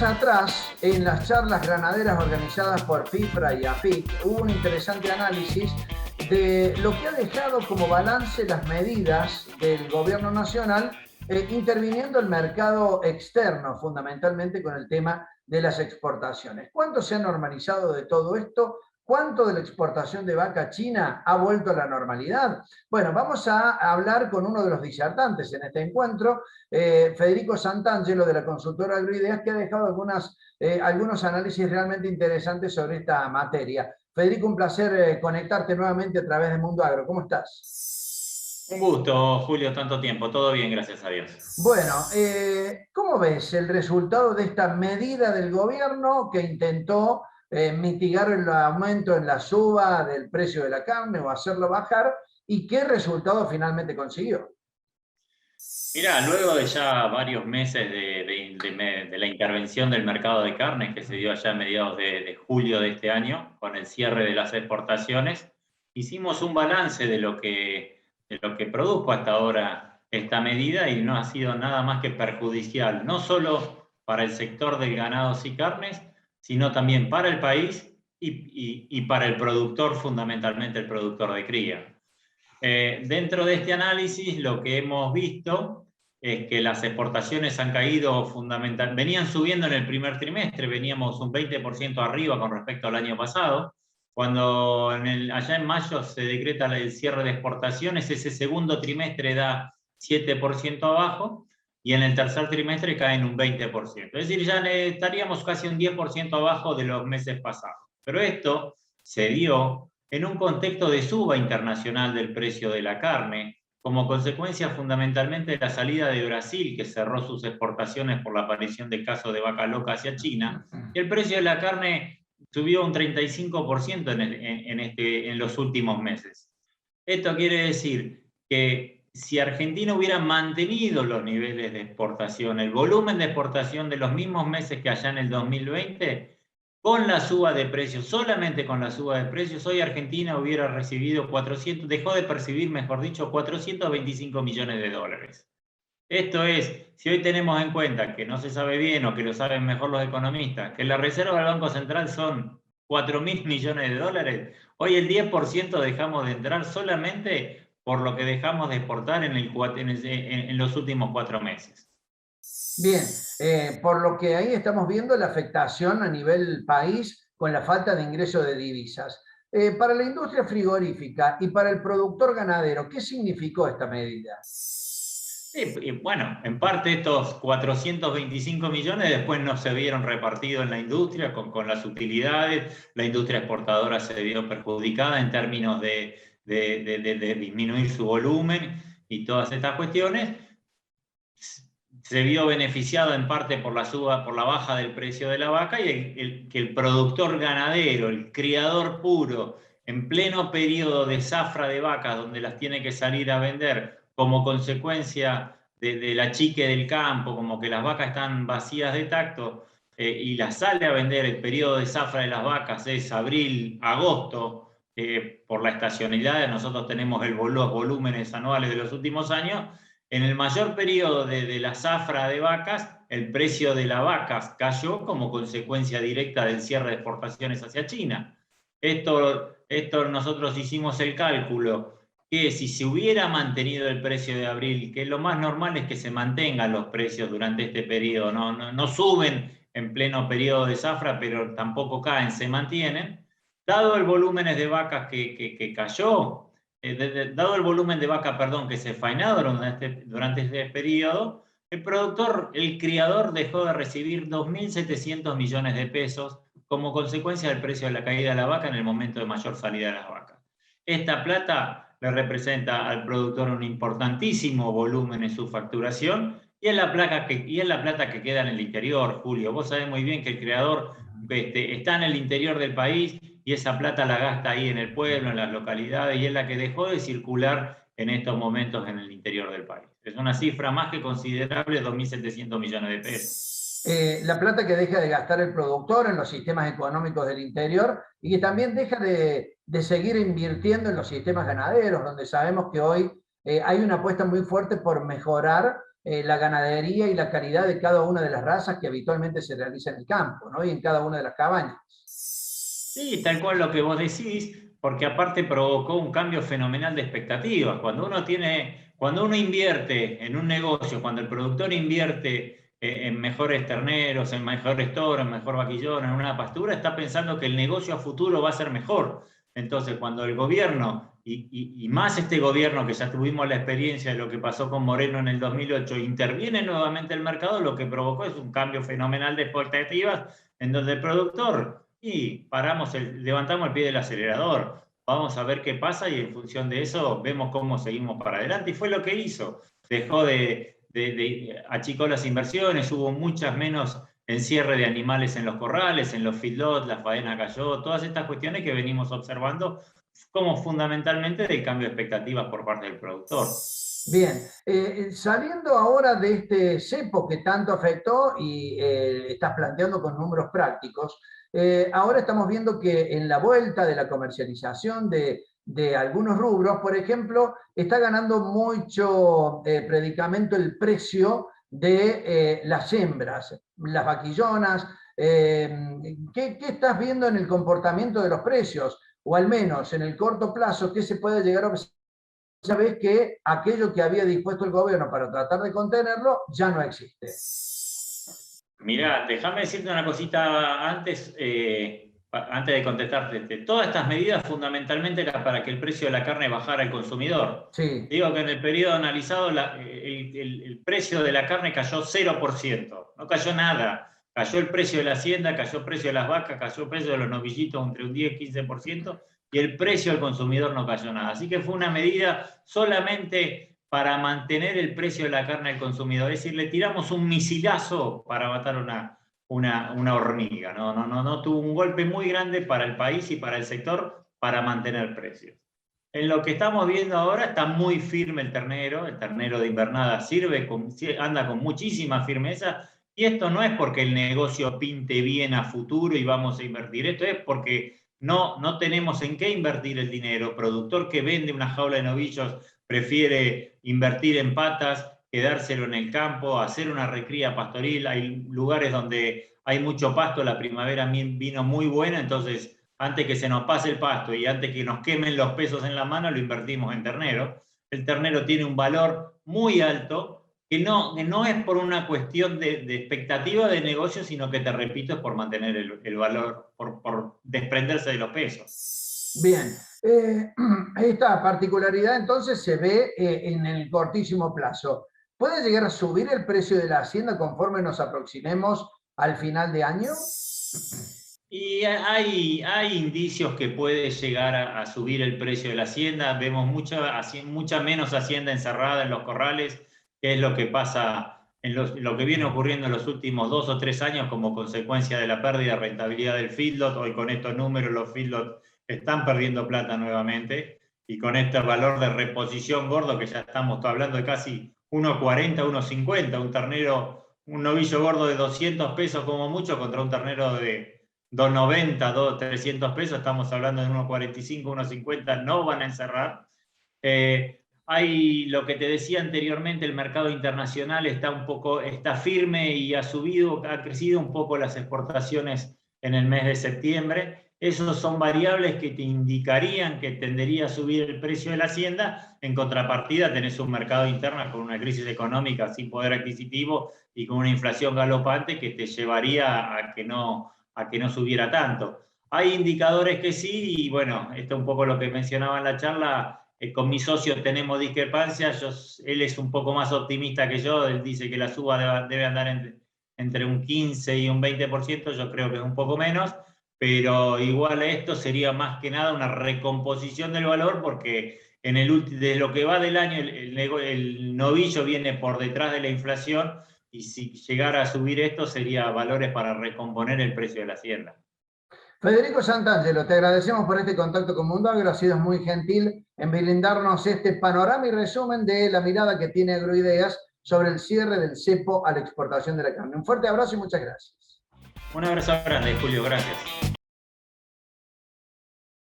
Semanas atrás, en las charlas granaderas organizadas por FIFRA y AFIC, hubo un interesante análisis de lo que ha dejado como balance las medidas del gobierno nacional interviniendo el mercado externo, fundamentalmente con el tema de las exportaciones. ¿Cuánto se ha normalizado de todo esto? ¿Cuánto de la exportación de vaca china ha vuelto a la normalidad? Bueno, vamos a hablar con uno de los disertantes en este encuentro, Federico Santangelo, de la consultora Agroideas, que ha dejado algunos análisis realmente interesantes sobre esta materia. Federico, un placer conectarte nuevamente a través de Mundo Agro. ¿Cómo estás? Un gusto, Julio, tanto tiempo. Todo bien, gracias a Dios. Bueno, ¿cómo ves el resultado de esta medida del gobierno que intentó mitigar el aumento en la suba del precio de la carne o hacerlo bajar? ¿Y qué resultado finalmente consiguió? Mirá, luego de ya varios meses de la intervención del mercado de carnes que se dio allá a mediados de julio de este año, con el cierre de las exportaciones, hicimos un balance de lo que produjo hasta ahora esta medida y no ha sido nada más que perjudicial, no solo para el sector del ganados y carnes, sino también para el país y para el productor, fundamentalmente el productor de cría. Dentro de este análisis lo que hemos visto es que las exportaciones han caído fundamentalmente, venían subiendo en el primer trimestre, veníamos un 20% arriba con respecto al año pasado. Cuando allá en mayo se decreta el cierre de exportaciones, ese segundo trimestre da 7% abajo y en el tercer trimestre cae en un 20%. Es decir, ya estaríamos casi un 10% abajo de los meses pasados. Pero esto se dio en un contexto de suba internacional del precio de la carne, como consecuencia fundamentalmente de la salida de Brasil, que cerró sus exportaciones por la aparición del caso de vaca loca hacia China, y el precio de la carne subió un 35% en los últimos meses. Esto quiere decir que si Argentina hubiera mantenido los niveles de exportación, el volumen de exportación de los mismos meses que allá en el 2020, con la suba de precios, solamente con la suba de precios, hoy Argentina hubiera recibido dejó de percibir, mejor dicho, 425 millones de dólares. Esto es, si hoy tenemos en cuenta que no se sabe bien o que lo saben mejor los economistas, que la reserva del Banco Central son 4.000 millones de dólares, hoy el 10% dejamos de entrar solamente por lo que dejamos de exportar en los últimos 4 meses. Bien, por lo que ahí estamos viendo la afectación a nivel país con la falta de ingreso de divisas. Para la industria frigorífica y para el productor ganadero, ¿qué significó esta medida? Sí, y bueno, en parte estos 425 millones después no se vieron repartidos en la industria con las utilidades. La industria exportadora se vio perjudicada en términos de disminuir su volumen y todas estas cuestiones. Se vio beneficiado en parte por la baja del precio de la vaca y que el productor ganadero, el criador puro, en pleno periodo de zafra de vacas donde las tiene que salir a vender como consecuencia de la chique del campo, como que las vacas están vacías de tacto, y las sale a vender, el periodo de zafra de las vacas es abril, agosto, por la estacionalidad, nosotros tenemos los volúmenes anuales de los últimos años. En el mayor periodo de la zafra de vacas, el precio de las vacas cayó como consecuencia directa del cierre de exportaciones hacia China. Esto nosotros hicimos el cálculo que si se hubiera mantenido el precio de abril, que lo más normal es que se mantengan los precios durante este periodo, no suben en pleno periodo de zafra, pero tampoco caen, se mantienen. Dado el volumen de vacas que cayó, dado el volumen de vaca, que se faenó durante este periodo, el criador dejó de recibir 2.700 millones de pesos como consecuencia del precio de la caída de la vaca en el momento de mayor salida de las vacas. Esta plata le representa al productor un importantísimo volumen en su facturación y es la plata que queda en el interior, Julio. Vos sabés muy bien que el criador está en el interior del país y esa plata la gasta ahí en el pueblo, en las localidades, y es la que dejó de circular en estos momentos en el interior del país. Es una cifra más que considerable, 2.700 millones de pesos. La plata que deja de gastar el productor en los sistemas económicos del interior y que también deja de seguir invirtiendo en los sistemas ganaderos, donde sabemos que hoy hay una apuesta muy fuerte por mejorar la ganadería y la calidad de cada una de las razas que habitualmente se realiza en el campo, ¿no? Y en cada una de las cabañas. Sí, tal cual lo que vos decís, porque aparte provocó un cambio fenomenal de expectativas. Cuando uno invierte en un negocio, cuando el productor invierte en mejores terneros, en mejores toros, en mejor vaquillón, en una pastura, está pensando que el negocio a futuro va a ser mejor. Entonces, cuando el gobierno, y más este gobierno que ya tuvimos la experiencia de lo que pasó con Moreno en el 2008, interviene nuevamente el mercado, lo que provocó es un cambio fenomenal de expectativas, en donde el productor y levantamos el pie del acelerador, vamos a ver qué pasa y en función de eso vemos cómo seguimos para adelante. Y fue lo que hizo. Dejó achicó las inversiones, hubo muchas menos encierre de animales en los corrales, en los feedlots, la faena cayó, todas estas cuestiones que venimos observando como fundamentalmente del cambio de expectativas por parte del productor. Bien, saliendo ahora de este cepo que tanto afectó y estás planteando con números prácticos, ahora estamos viendo que en la vuelta de la comercialización de algunos rubros, por ejemplo, está ganando mucho predicamento el precio de las hembras, las vaquillonas. ¿Qué estás viendo en el comportamiento de los precios? O al menos en el corto plazo, ¿qué se puede llegar a observar? Ya ves que aquello que había dispuesto el gobierno para tratar de contenerlo ya no existe. Mirá, déjame decirte una cosita antes de contestarte. Todas estas medidas fundamentalmente eran para que el precio de la carne bajara al consumidor. Sí. Digo que en el periodo analizado el precio de la carne cayó 0%, no cayó nada. Cayó el precio de la hacienda, cayó el precio de las vacas, cayó el precio de los novillitos entre un 10 y 15%, y el precio al consumidor no cayó nada. Así que fue una medida solamente para mantener el precio de la carne al consumidor. Es decir, le tiramos un misilazo para matar una hormiga. No tuvo un golpe muy grande para el país y para el sector para mantener precios. En lo que estamos viendo ahora está muy firme el ternero de invernada anda con muchísima firmeza, y esto no es porque el negocio pinte bien a futuro y vamos a invertir, esto es porque no tenemos en qué invertir el dinero. Productor que vende una jaula de novillos prefiere invertir en patas, quedárselo en el campo, hacer una recría pastoril. Hay lugares donde hay mucho pasto, la primavera vino muy buena, entonces antes que se nos pase el pasto y antes que nos quemen los pesos en la mano, lo invertimos en ternero. El ternero tiene un valor muy alto, que no es por una cuestión de expectativa de negocio, sino que, te repito, es por mantener el valor, por desprenderse de los pesos. Bien, esta particularidad entonces se ve en el cortísimo plazo. ¿Puede llegar a subir el precio de la hacienda conforme nos aproximemos al final de año? Y hay indicios que puede llegar a subir el precio de la hacienda. Vemos mucha menos hacienda encerrada en los corrales, que es lo que pasa lo que viene ocurriendo en los últimos 2 o 3 años como consecuencia de la pérdida de rentabilidad del feedlot. Hoy con estos números los feedlots están perdiendo plata nuevamente, y con este valor de reposición gordo que ya estamos hablando de casi 1,40, 1,50, un novillo gordo de 200 pesos como mucho contra un ternero de 290, 300 pesos, estamos hablando de 1,45, 1,50, no van a encerrar. Hay lo que te decía anteriormente, el mercado internacional está firme y ha crecido un poco las exportaciones en el mes de septiembre. Esos son variables que te indicarían que tendería a subir el precio de la hacienda. En contrapartida, tenés un mercado interno con una crisis económica sin poder adquisitivo y con una inflación galopante que te llevaría a que no subiera tanto. Hay indicadores que sí, y bueno, esto es un poco lo que mencionaba en la charla. Con mi socio tenemos discrepancias. Él es un poco más optimista que yo. Él dice que la suba debe andar entre un 15 y un 20%. Yo creo que es un poco menos, pero igual esto sería más que nada una recomposición del valor, porque de lo que va del año el novillo viene por detrás de la inflación, y si llegara a subir esto sería valores para recomponer el precio de la hacienda. Federico Santangelo, te agradecemos por este contacto con Mundo Agro. Ha sido muy gentil en brindarnos este panorama y resumen de la mirada que tiene Agroideas sobre el cierre del cepo a la exportación de la carne. Un fuerte abrazo y muchas gracias. Un abrazo grande, Julio, gracias.